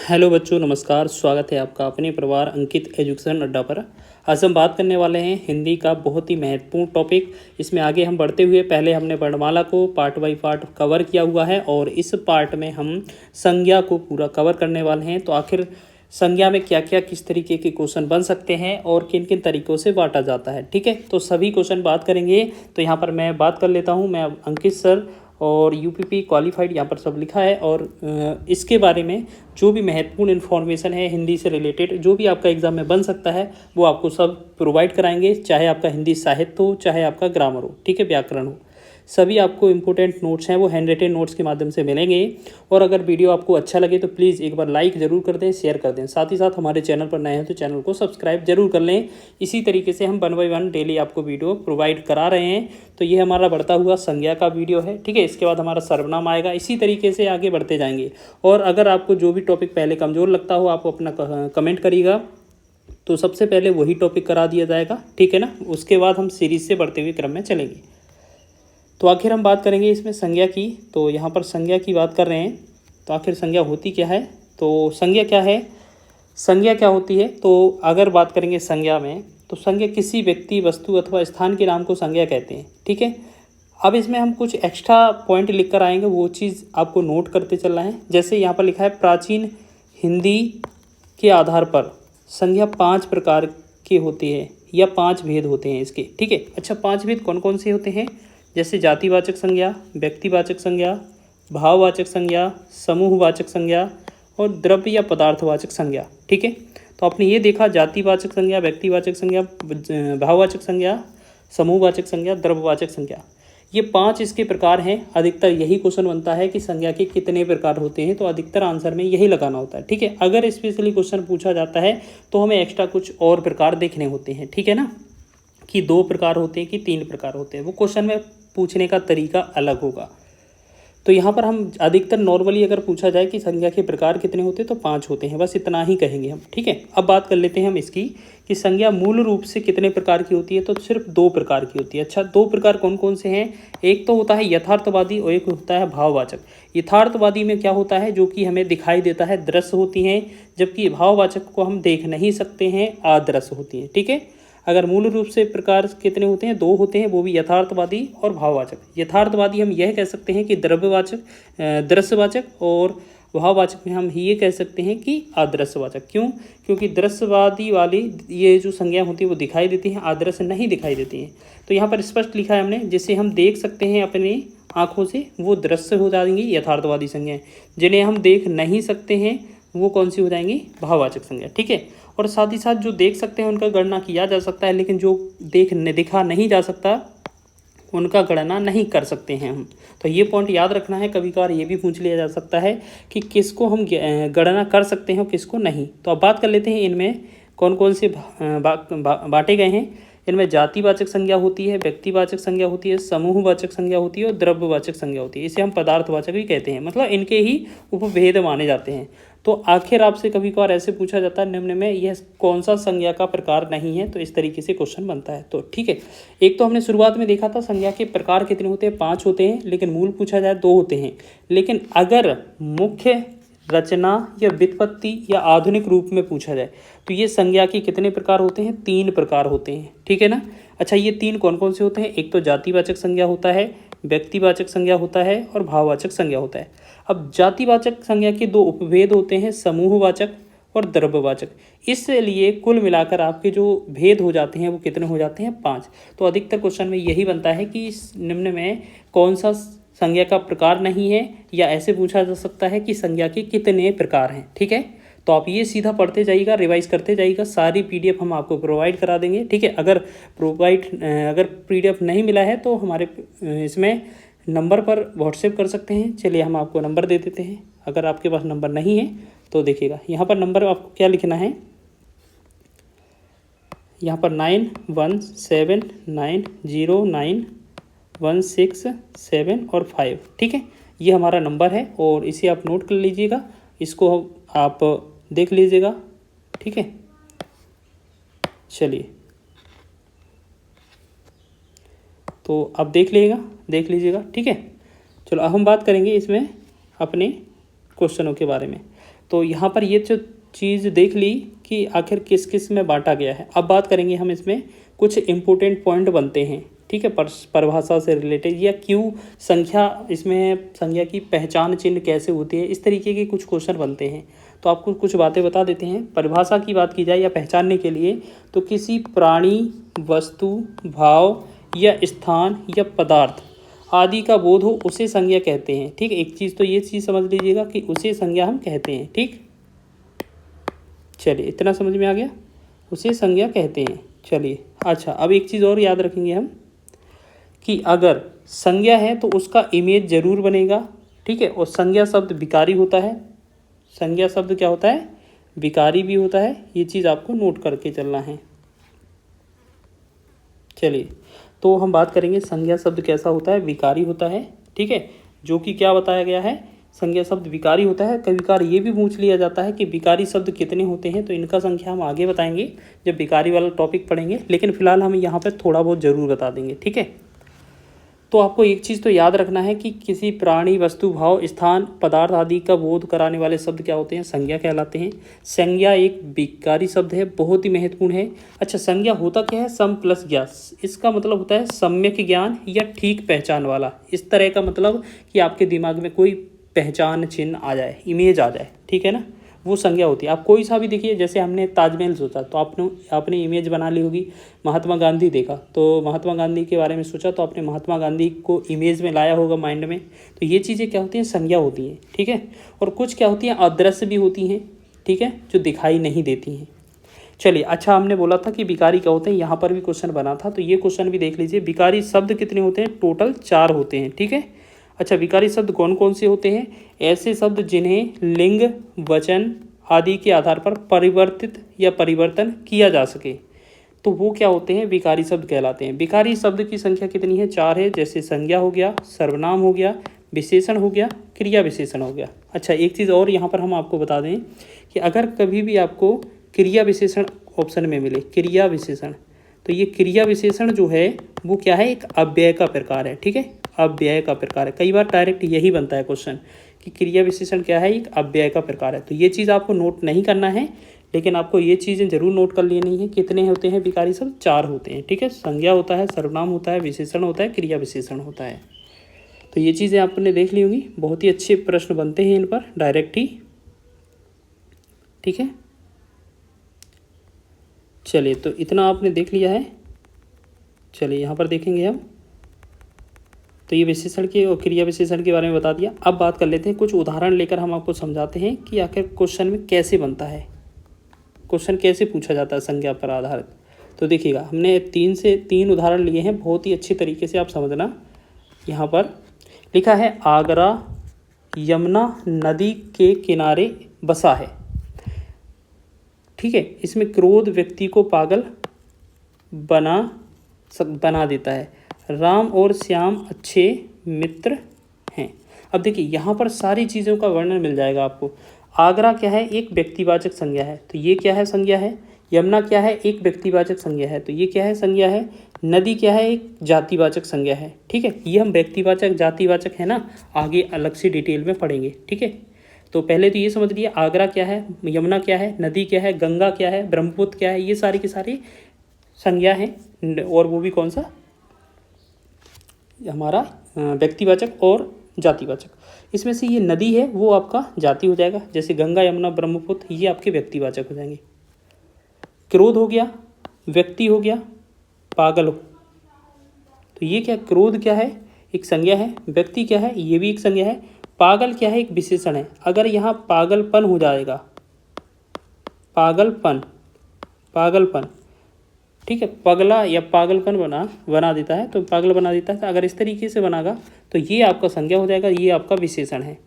Hello बच्चों, नमस्कार। स्वागत है आपका अपने परिवार अंकित एजुकेशन अड्डा पर। आज हम बात करने वाले हैं हिंदी का बहुत ही महत्वपूर्ण टॉपिक। इसमें आगे हम बढ़ते हुए पहले हमने वर्णमाला को पार्ट बाय पार्ट कवर किया हुआ है और इस पार्ट में हम संज्ञा को पूरा कवर करने वाले हैं। तो आखिर संज्ञा में क्या क्या किस तरीके के क्वेश्चन बन सकते हैं और किन किन तरीक़ों से बांटा जाता है, ठीक है। तो सभी क्वेश्चन बात करेंगे। तो यहाँ पर मैं बात कर लेता हूँ। मैं अंकित सर और यूपीपी क्वालिफाइड यहाँ पर सब लिखा है और इसके बारे में जो भी महत्वपूर्ण इन्फॉर्मेशन है हिंदी से रिलेटेड, जो भी आपका एग्ज़ाम में बन सकता है, वो आपको सब प्रोवाइड कराएंगे। चाहे आपका हिंदी साहित्य हो, चाहे आपका ग्रामर हो, ठीक है, व्याकरण हो, सभी आपको इंपॉर्टेंट नोट्स हैं वो हैंड रिटन नोट्स के माध्यम से मिलेंगे। और अगर वीडियो आपको अच्छा लगे तो प्लीज़ एक बार लाइक ज़रूर कर दें, शेयर कर दें। साथ ही साथ हमारे चैनल पर नए हैं तो चैनल को सब्सक्राइब जरूर कर लें। इसी तरीके से हम 1 बाय 1 डेली आपको वीडियो प्रोवाइड करा रहे हैं। तो ये हमारा बढ़ता हुआ संज्ञा का वीडियो है, ठीक है। इसके बाद हमारा सर्वनाम आएगा। इसी तरीके से आगे बढ़ते जाएंगे। और अगर आपको जो भी टॉपिक पहले कमज़ोर लगता हो, आप अपना कमेंट करिएगा, तो सबसे पहले वही टॉपिक करा दिया जाएगा, ठीक है ना। उसके बाद हम सीरीज से बढ़ते हुए क्रम में चलेंगे। तो आखिर हम बात करेंगे इसमें संज्ञा की। तो यहाँ पर संज्ञा की बात कर रहे हैं। तो आखिर संज्ञा होती क्या है, तो संज्ञा क्या है, संज्ञा क्या होती है। तो अगर बात करेंगे संज्ञा में, तो संज्ञा किसी व्यक्ति, वस्तु अथवा स्थान के नाम को संज्ञा कहते हैं, ठीक है। अब इसमें हम कुछ एक्स्ट्रा पॉइंट लिख कर आएंगे, वो चीज़ आपको नोट करते चलना है। जैसे यहाँ पर लिखा है, प्राचीन हिंदी के आधार पर संज्ञा 5 प्रकार की होती है या 5 भेद होते हैं इसके, ठीक है। अच्छा, 5 भेद कौन कौन से होते हैं, जैसे जातिवाचक संज्ञा, व्यक्तिवाचक संज्ञा, भाववाचक संज्ञा, समूहवाचक संज्ञा और द्रव्य या पदार्थवाचक संज्ञा, ठीक है। तो आपने ये देखा, जातिवाचक संज्ञा, व्यक्तिवाचक संज्ञा, भाववाचक संज्ञा, समूहवाचक संज्ञा, द्रव्यवाचक संज्ञा, ये 5 इसके प्रकार हैं। अधिकतर यही क्वेश्चन बनता है कि संज्ञा के कितने प्रकार होते हैं, तो अधिकतर आंसर में यही लगाना होता है, ठीक है। अगर स्पेशली क्वेश्चन पूछा जाता है तो हमें एक्स्ट्रा कुछ और प्रकार देखने होते हैं, ठीक है ना, कि 2 प्रकार होते हैं कि 3 प्रकार होते हैं, वो क्वेश्चन में पूछने का तरीका अलग होगा। तो यहाँ पर हम अधिकतर नॉर्मली अगर पूछा जाए कि संज्ञा के प्रकार कितने होते हैं, तो 5 होते हैं, बस इतना ही कहेंगे हम, ठीक है। अब बात कर लेते हैं हम इसकी कि संज्ञा मूल रूप से कितने प्रकार की होती है, तो सिर्फ 2 प्रकार की होती है। अच्छा, 2 प्रकार कौन कौन से हैं, एक तो होता है यथार्थवादी और एक होता है भाववाचक। यथार्थवादी में क्या होता है, जो कि हमें दिखाई देता है, दृश्य होती हैं, जबकि भाववाचक को हम देख नहीं सकते हैं, अदृश्य होती हैं, ठीक है। अगर मूल रूप से प्रकार कितने होते हैं, 2 होते हैं, वो भी यथार्थवादी और भाववाचक। यथार्थवादी हम यह कह सकते हैं कि द्रव्यवाचक, दृश्यवाचक, और भाववाचक में हम ये कह सकते हैं कि अदृश्यवाचक। क्यों, क्योंकि दृश्यवादी वाली ये जो संज्ञा होती है वो दिखाई देती हैं, अदृश्य नहीं दिखाई देती हैं। तो यहाँ पर स्पष्ट लिखा है हमने, जिसे हम देख सकते हैं अपनी आँखों से, वो दृश्य हो जाएंगी यथार्थवादी संज्ञाएँ। जिन्हें हम देख नहीं सकते हैं वो कौन सी हो जाएंगी, भाववाचक संज्ञा, ठीक है। और साथ ही साथ जो देख सकते हैं उनका गणना किया जा सकता है, लेकिन जो दिखा नहीं जा सकता उनका गणना नहीं कर सकते हैं हम। तो ये पॉइंट याद रखना है। कभी कभार ये भी पूछ लिया जा सकता है कि किसको हम गणना कर सकते हैं और किसको नहीं। तो अब बात कर लेते हैं इनमें कौन कौन से बांटे गए हैं। इनमें जातिवाचक संज्ञा होती है, व्यक्तिवाचक संज्ञा होती है, समूहवाचक संज्ञा होती है और द्रव्यवाचक संज्ञा होती है। इसे हम पदार्थवाचक भी कहते हैं, मतलब इनके ही उपभेद माने जाते हैं। तो आखिर आपसे कभी कभार ऐसे पूछा जाता है निम्न में यह कौन सा संज्ञा का प्रकार नहीं है, तो इस तरीके से क्वेश्चन बनता है। तो ठीक है, एक तो हमने शुरुआत में देखा था संज्ञा के प्रकार कितने होते हैं, 5 होते हैं, लेकिन मूल पूछा जाए 2 होते हैं। लेकिन अगर मुख्य रचना या व्युत्पत्ति या आधुनिक रूप में पूछा जाए तो ये संज्ञा के कितने प्रकार होते हैं, 3 प्रकार होते हैं, ठीक है ना। अच्छा, ये 3 कौन कौन से होते हैं, एक तो जातिवाचक संज्ञा होता है, व्यक्तिवाचक संज्ञा होता है और भाववाचक संज्ञा होता है। अब जातिवाचक संज्ञा के 2 उपभेद होते हैं, समूहवाचक और द्रव्यवाचक। इसलिए कुल मिलाकर आपके जो भेद हो जाते हैं वो कितने हो जाते हैं, 5। तो अधिकतर क्वेश्चन में यही बनता है कि इस निम्न में कौन सा संज्ञा का प्रकार नहीं है, या ऐसे पूछा जा सकता है कि संज्ञा के कितने प्रकार हैं, ठीक है। तो आप ये सीधा पढ़ते जाइएगा, रिवाइज करते जाइएगा, सारी पीडीएफ हम आपको प्रोवाइड करा देंगे, ठीक है। अगर पीडीएफ नहीं मिला है तो हमारे इसमें नंबर पर व्हाट्सएप कर सकते हैं। चलिए हम आपको नंबर दे देते हैं। अगर आपके पास नंबर नहीं है तो देखिएगा, यहाँ पर नंबर आपको क्या लिखना है, यहाँ पर 91790916 और 5, ठीक है। ये हमारा नंबर है और इसे आप नोट कर लीजिएगा, इसको आप देख लीजिएगा, ठीक है। चलिए, तो आप देख लीजिएगा, ठीक है। चलो अब हम बात करेंगे इसमें अपने क्वेश्चनों के बारे में। तो यहाँ पर ये जो चीज़ देख ली कि आखिर किस किस में बांटा गया है। अब बात करेंगे हम इसमें कुछ इम्पोर्टेंट पॉइंट बनते हैं, ठीक है, परिभाषा से रिलेटेड, या क्यों संख्या, इसमें संख्या की पहचान चिन्ह कैसे होती है, इस तरीके के कुछ क्वेश्चन बनते हैं। तो आपको कुछ बातें बता देते हैं। परिभाषा की बात की जाए या पहचानने के लिए, तो किसी प्राणी, वस्तु, भाव या स्थान या पदार्थ आदि का बोध हो उसे संज्ञा कहते हैं। ठीक, एक चीज़ तो ये चीज़ समझ लीजिएगा कि उसे संज्ञा हम कहते हैं। ठीक, चलिए इतना समझ में आ गया, उसे संज्ञा कहते हैं। चलिए अच्छा, अब एक चीज़ और याद रखेंगे हम कि अगर संज्ञा है तो उसका इमेज जरूर बनेगा। ठीक है, और संज्ञा शब्द विकारी होता है। संज्ञा शब्द क्या होता है? विकारी भी होता है। ये चीज़ आपको नोट करके चलना है। चलिए तो हम बात करेंगे संज्ञा शब्द कैसा होता है, विकारी होता है। ठीक है, जो कि क्या बताया गया है, संज्ञा शब्द विकारी होता है। कभी कभार ये भी पूछ लिया जाता है कि विकारी शब्द कितने होते हैं, तो इनका संख्या हम आगे बताएंगे जब विकारी वाला टॉपिक पढ़ेंगे, लेकिन फिलहाल हम यहाँ पर थोड़ा बहुत ज़रूर बता देंगे। ठीक है, तो आपको एक चीज़ तो याद रखना है कि किसी प्राणी, वस्तु, भाव, स्थान, पदार्थ आदि का बोध कराने वाले शब्द क्या होते हैं, संज्ञा कहलाते हैं। संज्ञा एक विकारी शब्द है, बहुत ही महत्वपूर्ण है। अच्छा, संज्ञा होता क्या है? सम प्लस ज्ञान। इसका मतलब होता है सम्यक ज्ञान या ठीक पहचान वाला। इस तरह का मतलब कि आपके दिमाग में कोई पहचान चिन्ह आ जाए, इमेज आ जाए। ठीक है ना, वो संज्ञा होती है। आप कोई सा भी देखिए, जैसे हमने ताजमहल सोचा तो आपने इमेज बना ली होगी। महात्मा गांधी देखा तो महात्मा गांधी के बारे में सोचा तो आपने महात्मा गांधी को इमेज में लाया होगा माइंड में। तो ये चीज़ें क्या होती हैं? संज्ञा होती हैं। ठीक है, और कुछ क्या होती हैं? अदृश्य भी होती हैं। ठीक है, जो दिखाई नहीं देती हैं। चलिए अच्छा, हमने बोला था कि विकारी क्या होते हैं, यहाँ पर भी क्वेश्चन बना था, तो ये क्वेश्चन भी देख लीजिए। विकारी शब्द कितने होते हैं? टोटल 4 होते हैं। ठीक है, अच्छा, विकारी शब्द कौन कौन से होते हैं? ऐसे शब्द जिन्हें लिंग, वचन आदि के आधार पर परिवर्तित या परिवर्तन किया जा सके, तो वो क्या होते हैं? विकारी शब्द कहलाते हैं। विकारी शब्द की संख्या कितनी है? 4 है। जैसे संज्ञा हो गया, सर्वनाम हो गया, विशेषण हो गया, क्रिया विशेषण हो गया। अच्छा, एक चीज़ और यहाँ पर हम आपको बता दें कि अगर कभी भी आपको क्रिया विशेषण ऑप्शन में मिले, क्रिया विशेषण, तो ये क्रिया विशेषण जो है वो क्या है? एक अव्यय का प्रकार है। ठीक है, अव्यय का प्रकार है। कई बार डायरेक्ट यही बनता है क्वेश्चन कि क्रिया विशेषण क्या है? एक अव्यय का प्रकार है। तो ये चीज़ आपको नोट नहीं करना है, लेकिन आपको ये चीज़ें जरूर नोट कर लेनी है। कितने होते हैं विकारी शब्द? 4 होते हैं। ठीक है, संज्ञा होता है, सर्वनाम होता है, विशेषण होता है, क्रिया विशेषण होता है। तो ये चीज़ें आपने देख ली होंगी। बहुत ही अच्छे प्रश्न बनते हैं इन पर डायरेक्ट ही। ठीक है, चलिए तो इतना आपने देख लिया है। चलिए यहाँ पर देखेंगे हम, तो ये विशेषण के और क्रिया विशेषण के बारे में बता दिया। अब बात कर लेते हैं, कुछ उदाहरण लेकर हम आपको समझाते हैं कि आखिर क्वेश्चन में कैसे बनता है, क्वेश्चन कैसे पूछा जाता है संज्ञा पर आधारित। तो देखिएगा, हमने 3 से 3 उदाहरण लिए हैं, बहुत ही अच्छी तरीके से आप समझना। यहाँ पर लिखा है, आगरा यमुना नदी के किनारे बसा है। ठीक है, इसमें क्रोध व्यक्ति को पागल बना देता है। राम और श्याम अच्छे मित्र हैं। अब देखिए, यहाँ पर सारी चीज़ों का वर्णन मिल जाएगा आपको। आगरा क्या है? एक व्यक्तिवाचक संज्ञा है, तो ये क्या है? संज्ञा है। यमुना क्या है? एक व्यक्तिवाचक संज्ञा है, तो ये क्या है? संज्ञा है। नदी क्या है? एक जातिवाचक संज्ञा है। ठीक है, ये हम व्यक्तिवाचक जातिवाचक है ना, आगे अलग से डिटेल में पढ़ेंगे। ठीक है, तो पहले तो ये समझ लिया, आगरा क्या है, यमुना क्या है, नदी क्या है, गंगा क्या है, ब्रह्मपुत्र क्या है, ये सारी की सारी संज्ञा है। और वो भी कौन सा? हमारा व्यक्तिवाचक और जातिवाचक। इसमें से ये नदी है वो आपका जाति हो जाएगा, जैसे गंगा, यमुना, ब्रह्मपुत्र, ये आपके व्यक्तिवाचक हो जाएंगे। क्रोध हो गया, व्यक्ति हो गया, पागल हो, तो ये क्या? क्रोध क्या है? एक संज्ञा है। व्यक्ति क्या है? ये भी एक संज्ञा है। पागल क्या है? एक विशेषण है। अगर यहाँ पागलपन हो जाएगा, पागलपन, ठीक है, पगला या पागलपन बना देता है, तो पागल बना देता है। तो अगर इस तरीके से बनागा तो ये आपका संज्ञा हो जाएगा, ये आपका विशेषण है।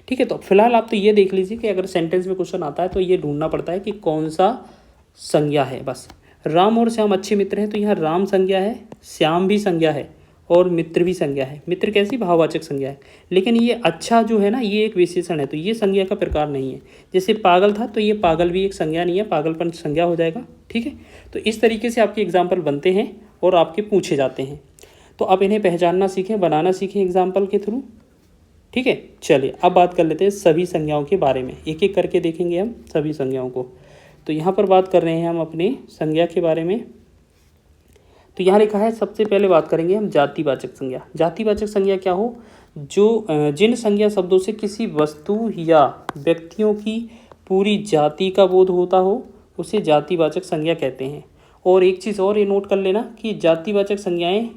ठीक है, तो फिलहाल आप तो ये देख लीजिए कि अगर सेंटेंस में क्वेश्चन आता है तो ये ढूंढना पड़ता है कि कौन सा संज्ञा है। बस, राम और श्याम अच्छे मित्र हैं, तो यहाँ राम संज्ञा है, श्याम भी संज्ञा है और मित्र भी संज्ञा है। मित्र कैसी? भाववाचक संज्ञा है। लेकिन ये अच्छा जो है ना, ये एक विशेषण है, तो ये संज्ञा का प्रकार नहीं है। जैसे पागल था, तो ये पागल भी एक संज्ञा नहीं है, पागलपन संज्ञा हो जाएगा। ठीक है, तो इस तरीके से आपके एग्जाम्पल बनते हैं और आपके पूछे जाते हैं। तो आप इन्हें पहचानना सीखें, बनाना सीखें एग्जाम्पल के थ्रू। ठीक है। चलिए अब बात कर लेते हैं सभी संज्ञाओं के बारे में, एक एक करके देखेंगे हम सभी संज्ञाओं को। तो यहाँ पर बात कर रहे हैं हम अपनी संज्ञा के बारे में। तो यहाँ लिखा है, सबसे पहले बात करेंगे हम जातिवाचक संज्ञा। जातिवाचक संज्ञा क्या हो, जो जिन संज्ञा शब्दों से किसी वस्तु या व्यक्तियों की पूरी जाति का बोध होता हो उसे जातिवाचक संज्ञा कहते हैं। और एक चीज़ और ये नोट कर लेना कि जातिवाचक संज्ञाएं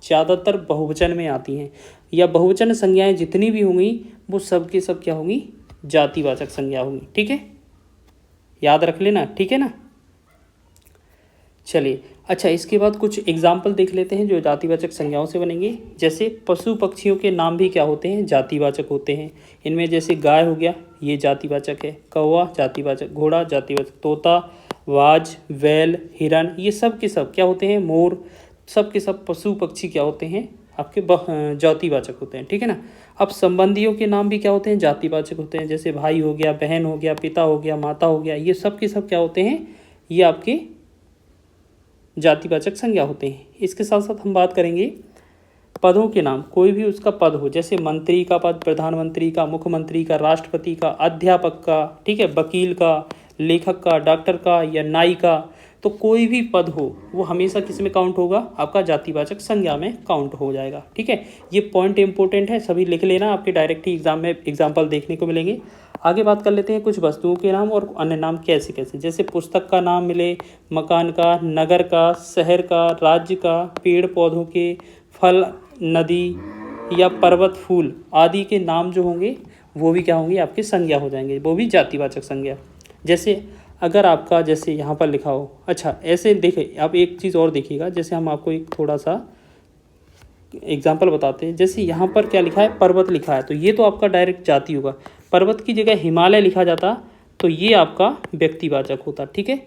ज़्यादातर बहुवचन में आती हैं, या बहुवचन संज्ञाएं जितनी भी होंगी वो सब की सब क्या होंगी, जातिवाचक संज्ञा होंगी। ठीक है, याद रख लेना, ठीक है ना। चलिए अच्छा, इसके बाद कुछ एग्जाम्पल देख लेते हैं जो जातिवाचक संज्ञाओं से बनेंगे। जैसे पशु पक्षियों के नाम भी क्या होते हैं, जातिवाचक होते हैं। इनमें जैसे गाय हो गया, ये जातिवाचक है। कौवा जातिवाचक, घोड़ा जातिवाचक, तोता, बाज, बैल, हिरन, ये सब के सब क्या होते हैं, मोर, सब के सब पशु पक्षी क्या होते हैं, आपके जातिवाचक होते हैं। ठीक है ना। अब संबंधियों के नाम भी क्या होते हैं, जातिवाचक होते हैं। जैसे भाई हो गया, बहन हो गया, पिता हो गया, माता हो गया, ये सब के सब क्या होते हैं, ये आपके जातिवाचक संज्ञा होते हैं। इसके साथ साथ हम बात करेंगे पदों के नाम। कोई भी उसका पद हो, जैसे मंत्री का पद, प्रधानमंत्री का, मुख्यमंत्री का, राष्ट्रपति का, अध्यापक का, ठीक है, वकील का, लेखक का, डॉक्टर का या नाई का, तो कोई भी पद हो वो हमेशा किस में काउंट होगा, आपका जातिवाचक संज्ञा में काउंट हो जाएगा। ठीक है, ये पॉइंट इंपॉर्टेंट है, सभी लिख लेना, आपके डायरेक्ट ही एग्जाम में एग्जाम्पल देखने को मिलेंगे। आगे बात कर लेते हैं कुछ वस्तुओं के नाम और अन्य नाम कैसे कैसे। जैसे पुस्तक का नाम मिले, मकान का, नगर का, शहर का, राज्य का, पेड़ पौधों के, फल, नदी या पर्वत, फूल आदि के नाम जो होंगे वो भी क्या होंगे, आपके संज्ञा हो जाएंगे, वो भी जातिवाचक संज्ञा। जैसे अगर आपका जैसे यहाँ पर लिखा हो, अच्छा ऐसे देखें आप, एक चीज़ और देखिएगा, जैसे हम आपको एक थोड़ा सा एग्जाम्पल बताते हैं। जैसे यहाँ पर क्या लिखा है, पर्वत लिखा है, तो ये तो आपका डायरेक्ट जाति होगा। पर्वत की जगह हिमालय लिखा जाता तो ये आपका व्यक्तिवाचक होता। ठीक है,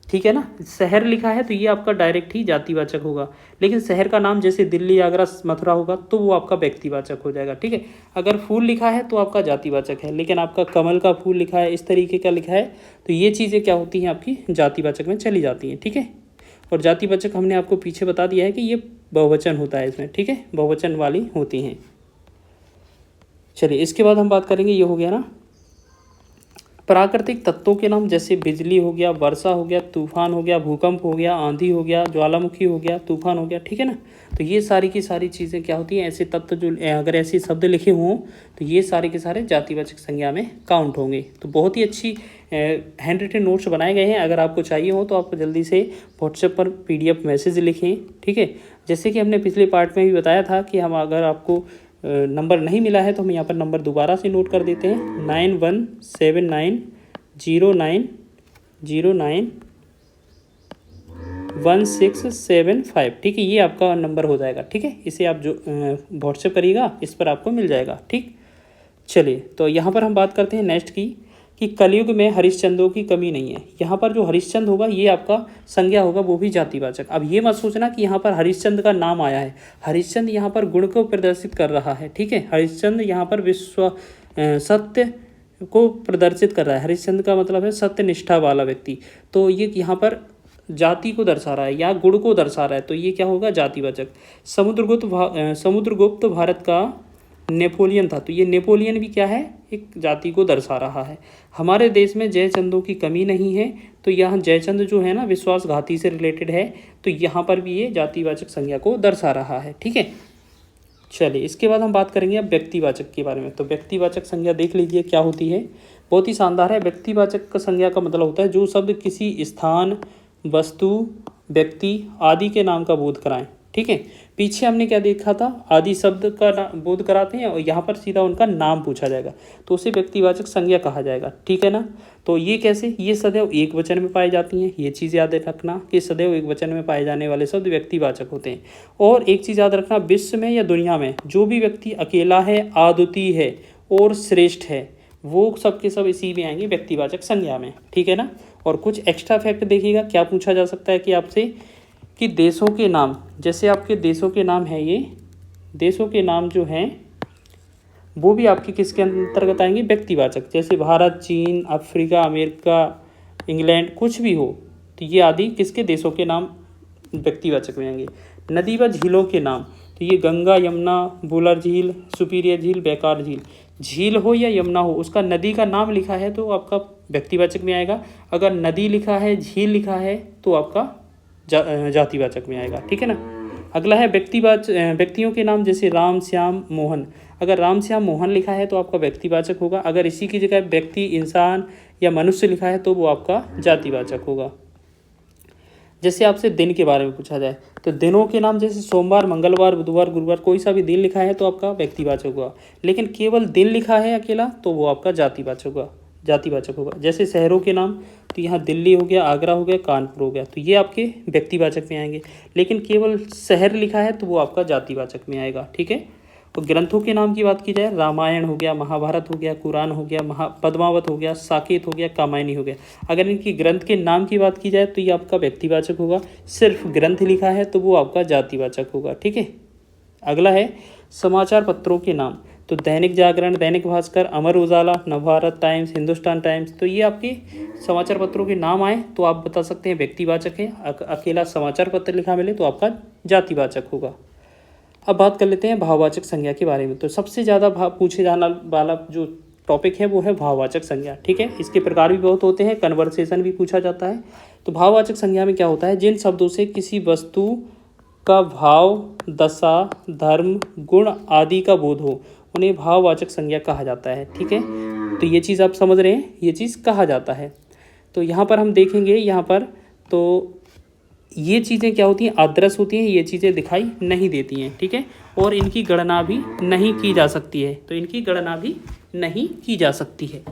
ठीक है ना। शहर लिखा है तो ये आपका डायरेक्ट ही जातिवाचक होगा, लेकिन शहर का नाम जैसे दिल्ली, आगरा, मथुरा होगा तो वो आपका व्यक्तिवाचक हो जाएगा। ठीक है, अगर फूल लिखा है तो आपका जातिवाचक है, लेकिन आपका कमल का फूल लिखा है, इस तरीके का लिखा है, तो ये चीज़ें क्या होती हैं, आपकी जातिवाचक में चली जाती हैं। ठीक है, और जातिवाचक हमने आपको पीछे बता दिया है कि ये बहुवचन होता है इसमें। ठीक है, बहुवचन वाली होती हैं। चलिए इसके बाद हम बात करेंगे, ये हो गया ना प्राकृतिक तत्वों के नाम। जैसे बिजली हो गया, वर्षा हो गया, तूफान हो गया, भूकंप हो गया, आंधी हो गया, ज्वालामुखी हो गया, तूफान हो गया। ठीक है ना, तो ये सारी की सारी चीज़ें क्या होती हैं, ऐसे तत्व जो अगर ऐसे शब्द लिखे हों तो ये सारे के सारे जातिवाचक संज्ञा में काउंट होंगे। तो बहुत ही अच्छी हैंड रिटन नोट्स बनाए गए हैं, अगर आपको चाहिए हो तो आप जल्दी से व्हाट्सएप पर PDF मैसेज लिखें। ठीक है, जैसे कि हमने पिछले पार्ट में भी बताया था कि हम अगर आपको नंबर नहीं मिला है तो हम यहाँ पर नंबर दोबारा से नोट कर देते हैं, 9179091675। ठीक है, ये आपका नंबर हो जाएगा। ठीक है, इसे आप जो व्हाट्सएप करिएगा इस पर आपको मिल जाएगा। ठीक, चलिए तो यहाँ पर हम बात करते हैं नेक्स्ट की, कि कलयुग में हरिश्चंद्रों की कमी नहीं है। यहाँ पर जो हरिश्चंद्र होगा ये आपका संज्ञा होगा, वो भी जातिवाचक। अब ये मत सोचना कि यहाँ पर हरिश्चंद्र का नाम आया है, हरिश्चंद्र यहाँ पर गुण को प्रदर्शित कर रहा है। ठीक है, हरिश्चंद्र यहाँ पर सत्य को प्रदर्शित कर रहा है। हरिश्चंद्र का मतलब है सत्य निष्ठा वाला व्यक्ति, तो ये यहाँ पर जाति को दर्शा रहा है या गुण को दर्शा रहा है, तो ये क्या होगा, जातिवाचक। समुद्रगुप्त भारत का नेपोलियन था, तो ये नेपोलियन भी क्या है, एक जाति को दर्शा रहा है। हमारे देश में जयचंदों की कमी नहीं है, तो यहाँ जयचंद जो है ना विश्वासघाती से रिलेटेड है, तो यहाँ पर भी ये जातिवाचक संज्ञा को दर्शा रहा है। ठीक है, चलिए इसके बाद हम बात करेंगे अब व्यक्तिवाचक के बारे में। तो व्यक्तिवाचक संज्ञा देख लीजिए क्या होती है, बहुत ही शानदार है। व्यक्तिवाचक संज्ञा का मतलब होता है जो शब्द किसी स्थान, वस्तु, व्यक्ति आदि के नाम का बोध कराएं। ठीक है, पीछे हमने क्या देखा था, आदि शब्द का बोध कराते हैं और यहाँ पर सीधा उनका नाम पूछा जाएगा तो उसे व्यक्तिवाचक संज्ञा कहा जाएगा। ठीक है ना, तो ये कैसे, ये सदैव एक वचन में पाई जाती हैं, ये चीज़ याद रखना कि सदैव एक वचन में पाए जाने वाले शब्द व्यक्तिवाचक होते हैं। और एक चीज़ याद रखना, विश्व में या दुनिया में जो भी व्यक्ति अकेला है, अद्वितीय है और श्रेष्ठ है, वो सब के सब इसी में आएंगे व्यक्तिवाचक संज्ञा में। ठीक है ना, और कुछ एक्स्ट्रा फैक्ट देखिएगा क्या पूछा जा सकता है कि आपसे, कि देशों के नाम, जैसे आपके देशों के नाम हैं, ये देशों के नाम जो हैं वो भी आपके किसके अंतर्गत आएंगे, व्यक्तिवाचक। जैसे भारत, चीन, अफ्रीका, अमेरिका, इंग्लैंड, कुछ भी हो तो ये आदि किसके देशों के नाम व्यक्तिवाचक में आएंगे। नदी व झीलों के नाम, तो ये गंगा, यमुना, वुलर झील, सुपीरियर झील, बेकार झील। झील हो या यमुना हो, उसका नदी का नाम लिखा है तो आपका व्यक्तिवाचक में आएगा। अगर नदी लिखा है, झील लिखा है तो आपका जातिवाचक में आएगा, ठीक है ना। अगला है व्यक्तियों के नाम, जैसे राम, श्याम, मोहन। अगर राम, श्याम, मोहन लिखा है तो आपका व्यक्तिवाचक होगा। अगर इसी की जगह व्यक्ति, इंसान या मनुष्य लिखा है तो वो आपका जातिवाचक होगा। जैसे आपसे दिन के बारे में पूछा जाए तो दिनों के नाम, जैसे सोमवार, मंगलवार, बुधवार, गुरुवार, कोई सा भी दिन लिखा है तो आपका व्यक्तिवाचक होगा। लेकिन केवल दिन लिखा है अकेला तो वो आपका जातिवाचक होगा। जैसे शहरों के नाम, तो यहाँ दिल्ली हो गया, आगरा हो गया, कानपुर हो गया, तो ये आपके व्यक्तिवाचक में आएंगे। लेकिन केवल शहर लिखा है तो वो आपका जातिवाचक में आएगा, ठीक है। और ग्रंथों के नाम की बात की जाए, रामायण हो गया, महाभारत हो गया, कुरान हो गया, पद्मावत हो गया, साकेत हो गया, कामायनी हो गया। अगर इनकी ग्रंथ के नाम की बात की जाए तो ये आपका व्यक्तिवाचक होगा। सिर्फ ग्रंथ लिखा है तो वो आपका जातिवाचक होगा, ठीक है। अगला है समाचार पत्रों के नाम, तो दैनिक जागरण, दैनिक भास्कर, अमर उजाला, नवभारत टाइम्स, हिंदुस्तान टाइम्स, तो ये आपके समाचार पत्रों के नाम आए तो आप बता सकते हैं व्यक्तिवाचक है। अकेला समाचार पत्र लिखा मिले तो आपका जातिवाचक होगा। अब बात कर लेते हैं भाववाचक संज्ञा के बारे में। तो सबसे ज़्यादा पूछे जाने वाला जो टॉपिक है वो है भाववाचक संज्ञा, ठीक है। इसके प्रकार भी बहुत होते हैं, कन्वर्सेशन भी पूछा जाता है। तो भाववाचक संज्ञा में क्या होता है, जिन शब्दों से किसी वस्तु का भाव, दशा, धर्म, गुण आदि का बोध हो उन्हें भाववाचक संज्ञा कहा जाता है, ठीक है। तो ये चीज़ आप समझ रहे हैं, ये चीज़ कहा जाता है। तो यहाँ पर हम देखेंगे, यहाँ पर तो ये चीज़ें क्या होती हैं, आदर्श होती हैं, ये चीज़ें दिखाई नहीं देती हैं, ठीक है। और इनकी गणना भी नहीं की जा सकती है, तो इनकी गणना भी नहीं की जा सकती है।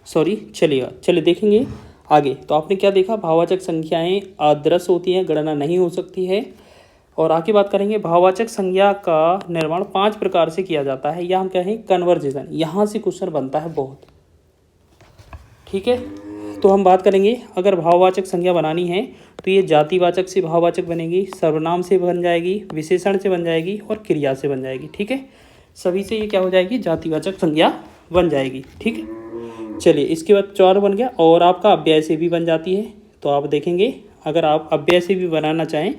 चलिए देखेंगे आगे। तो आपने क्या देखा, भाववाचक संख्याएं आदर्श होती हैं, गणना नहीं हो सकती है। और आगे बात करेंगे, भाववाचक संज्ञा का निर्माण 5 प्रकार से किया जाता है, या हम कहें कन्वर्जेशन। यहाँ से क्वेश्चन बनता है बहुत, ठीक है। तो हम बात करेंगे, अगर भाववाचक संज्ञा बनानी है तो ये जातिवाचक से भाववाचक बनेगी, सर्वनाम से बन जाएगी, विशेषण से बन जाएगी और क्रिया से बन जाएगी, ठीक है। सभी से ये क्या हो जाएगी, जातिवाचक संज्ञा बन जाएगी, ठीक है। चलिए, इसके बाद 4 बन गया, और आपका अव्यय से भी बन जाती है। तो आप देखेंगे, अगर आप अव्यय से भी बनाना चाहें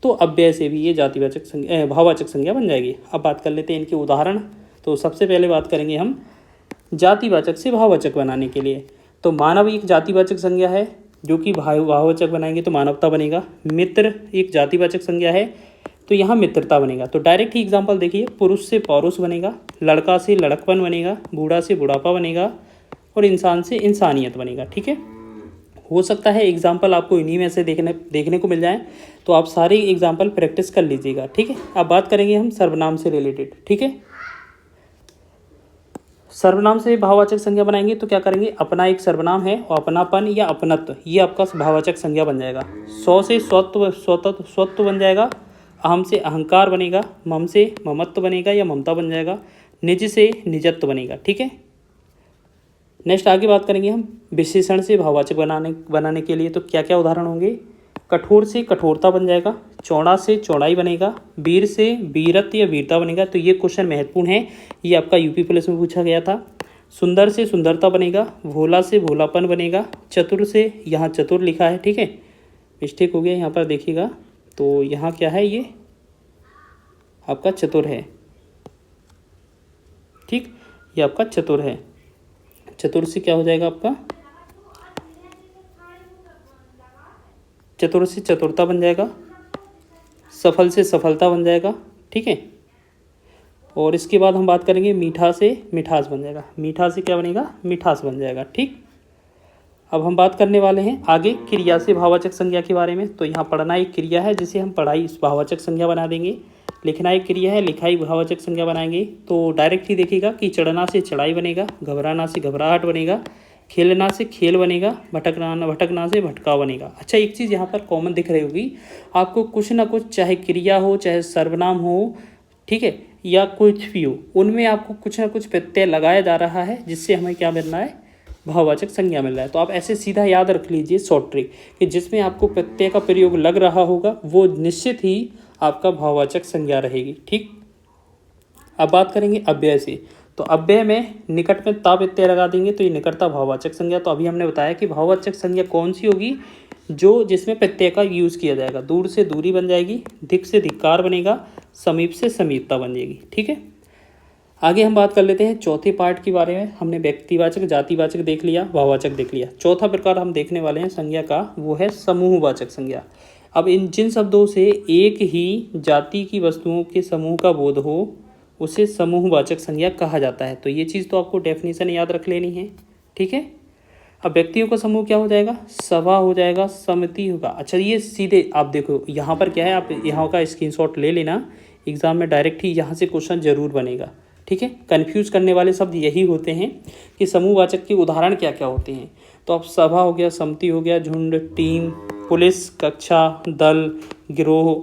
तो अव्यय से भी ये जातिवाचक संज्ञा, भाववाचक संज्ञा बन जाएगी। अब बात कर लेते हैं इनके उदाहरण। तो सबसे पहले बात करेंगे हम जातिवाचक से भाववाचक बनाने के लिए। तो मानव एक जातिवाचक संज्ञा है, जो कि भाववाचक बनाएंगे तो मानवता बनेगा। मित्र एक जातिवाचक संज्ञा है, तो यहाँ मित्रता बनेगा। तो डायरेक्ट ही एग्जाम्पल देखिए, पुरुष से पौरुष बनेगा, लड़का से लड़कपन बनेगा, बूढ़ा से बुढ़ापा बनेगा, और इंसान से इंसानियत बनेगा, ठीक है। हो सकता है एग्जाम्पल आपको इन्हीं में से देखने को मिल जाए, तो आप सारे एग्जाम्पल प्रैक्टिस कर लीजिएगा, ठीक है। अब बात करेंगे हम सर्वनाम से रिलेटेड, ठीक है। सर्वनाम से भाववाचक संज्ञा बनाएंगे तो क्या करेंगे, अपना एक सर्वनाम है, और अपनापन या अपनत्व ये आपका भाववाचक संज्ञा बन जाएगा। स्व से स्वत्व बन जाएगा, अहम से अहंकार बनेगा, मम से ममत्व बनेगा या ममता बन जाएगा, निज से निजत्व बनेगा, ठीक है। नेक्स्ट आगे बात करेंगे हम विशेषण से भाववाचक बनाने के लिए। तो क्या क्या उदाहरण होंगे, कठोर से कठोरता बन जाएगा, चौड़ा से चौड़ाई बनेगा, वीर से वीरत्व या वीरता बनेगा। तो ये क्वेश्चन महत्वपूर्ण है, ये आपका यूपी पुलिस में पूछा गया था। सुंदर से सुंदरता बनेगा, भोला से भोलापन बनेगा, चतुर से, यहाँ चतुर लिखा है, ठीक है, मिस्टेक हो गया यहाँ पर देखिएगा। तो यहाँ क्या है, ये आपका चतुर है, ठीक, ये आपका चतुर है। चतुर से क्या हो जाएगा आपका, चतुर से चतुरता बन जाएगा, सफल से सफलता बन जाएगा, ठीक है। और इसके बाद हम बात करेंगे मीठा से मिठास बन जाएगा, मीठा से क्या बनेगा, मिठास बन जाएगा, ठीक। अब हम बात करने वाले हैं आगे क्रिया से भाववाचक संज्ञा के बारे में। तो यहाँ पढ़ना एक क्रिया है, जिसे हम पढ़ाई भाववाचक संज्ञा बना देंगे। लिखना एक क्रिया है, लिखाई भाववाचक संज्ञा बनाएंगे। तो डायरेक्ट ही देखिएगा कि चढ़ना से चढ़ाई बनेगा, घबराना से घबराहट बनेगा, खेलना से खेल बनेगा, भटकना से भटकाव बनेगा। अच्छा, एक चीज़ यहाँ पर कॉमन दिख रही होगी आपको, कुछ ना कुछ, चाहे क्रिया हो चाहे सर्वनाम हो, ठीक है, या कुछ भी हो, उनमें आपको कुछ ना कुछ प्रत्यय लगाया जा रहा है, जिससे हमें क्या मिल रहा है, भाववाचक संज्ञा मिल रहा है। तो आप ऐसे सीधा याद रख लीजिए शॉर्ट ट्रिक, कि जिसमें आपको प्रत्यय का प्रयोग लग रहा होगा वो निश्चित ही आपका भाववाचक संज्ञा रहेगी, ठीक। अब बात करेंगे अव्यय से। तो अव्यय में निकट में ता प्रत्यय लगा देंगे तो ये निकटता भाववाचक संज्ञा। तो अभी हमने बताया कि भाववाचक संज्ञा कौन सी होगी, जो जिसमें प्रत्यय का यूज़ किया जाएगा। दूर से दूरी बन जाएगी, धिक से धिक्कार बनेगा, समीप से समीपता बन जाएगी। ठीक है, आगे हम बात कर लेते हैं चौथे पार्ट के बारे में। हमने व्यक्तिवाचक, जातिवाचक देख लिया, भाववाचक देख लिया। चौथा प्रकार हम देखने वाले हैं संज्ञा का, वो है समूहवाचक संज्ञा। अब इन जिन शब्दों से एक ही जाति की वस्तुओं के समूह का बोध हो उसे समूहवाचक संज्ञा कहा जाता है। तो ये चीज़ तो आपको डेफिनेशन याद रख लेनी है। ठीक है, अब व्यक्तियों का समूह क्या हो जाएगा, सभा हो जाएगा, समिति होगा। अच्छा, ये सीधे आप देखो यहाँ पर क्या है, आप यहाँ का स्क्रीनशॉट ले लेना, एग्जाम में डायरेक्ट ही यहाँ से क्वेश्चन जरूर बनेगा। ठीक है, कन्फ्यूज करने वाले शब्द यही होते हैं कि समूहवाचक के उदाहरण क्या क्या होते हैं। तो अब सभा हो गया, समिति हो गया, झुंड, टीम, पुलिस, कक्षा, दल, गिरोह,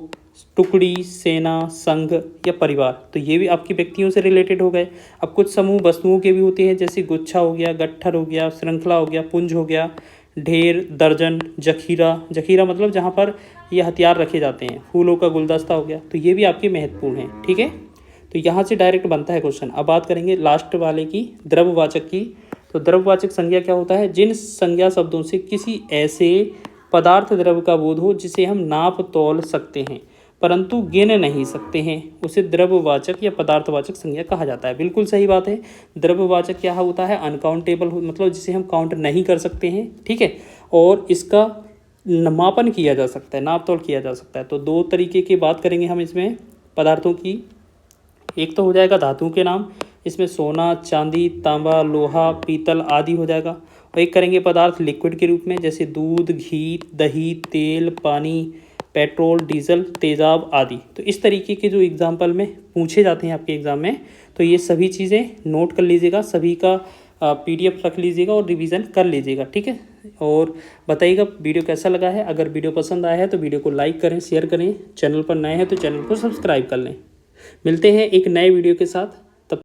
टुकड़ी, सेना, संघ या परिवार। तो ये भी आपकी व्यक्तियों से रिलेटेड हो गए। अब कुछ समूह वस्तुओं के भी होते हैं, जैसे गुच्छा हो गया, गट्ठर हो गया, श्रृंखला हो गया, पुंज हो गया, ढेर, दर्जन, जखीरा। जखीरा मतलब जहाँ पर ये हथियार रखे जाते हैं। फूलों का गुलदस्ता हो गया। तो ये भी आपके महत्वपूर्ण हैं। ठीक है, तो यहाँ से डायरेक्ट बनता है क्वेश्चन। अब बात करेंगे लास्ट वाले की, द्रव्यवाचक की। तो द्रव्यवाचक संज्ञा क्या होता है, जिन संज्ञा शब्दों से किसी ऐसे पदार्थ द्रव्य का बोध हो जिसे हम नाप तौल सकते हैं परंतु गिन नहीं सकते हैं, उसे द्रव्यवाचक या पदार्थवाचक संज्ञा कहा जाता है। बिल्कुल सही बात है। द्रव्यवाचक क्या होता है, अनकाउंटेबल, मतलब जिसे हम काउंट नहीं कर सकते हैं। ठीक है, और इसका मापन किया जा सकता है, नाप तोल किया जा सकता है। तो दो तरीके की बात करेंगे हम इसमें पदार्थों की। एक तो हो जाएगा धातुओं के नाम, इसमें सोना, चांदी, तांबा, लोहा, पीतल आदि हो जाएगा। और एक करेंगे पदार्थ लिक्विड के रूप में, जैसे दूध, घी, दही, तेल, पानी, पेट्रोल, डीजल, तेजाब आदि। तो इस तरीके के जो एग्जाम्पल में पूछे जाते हैं आपके एग्ज़ाम में, तो ये सभी चीज़ें नोट कर लीजिएगा, सभी का PDF रख लीजिएगा और रिवीजन कर लीजिएगा। ठीक है, और बताइएगा वीडियो कैसा लगा है। अगर वीडियो पसंद आया है तो वीडियो को लाइक करें, शेयर करें, चैनल पर नए हैं तो चैनल को सब्सक्राइब कर लें। मिलते हैं एक नए वीडियो के साथ।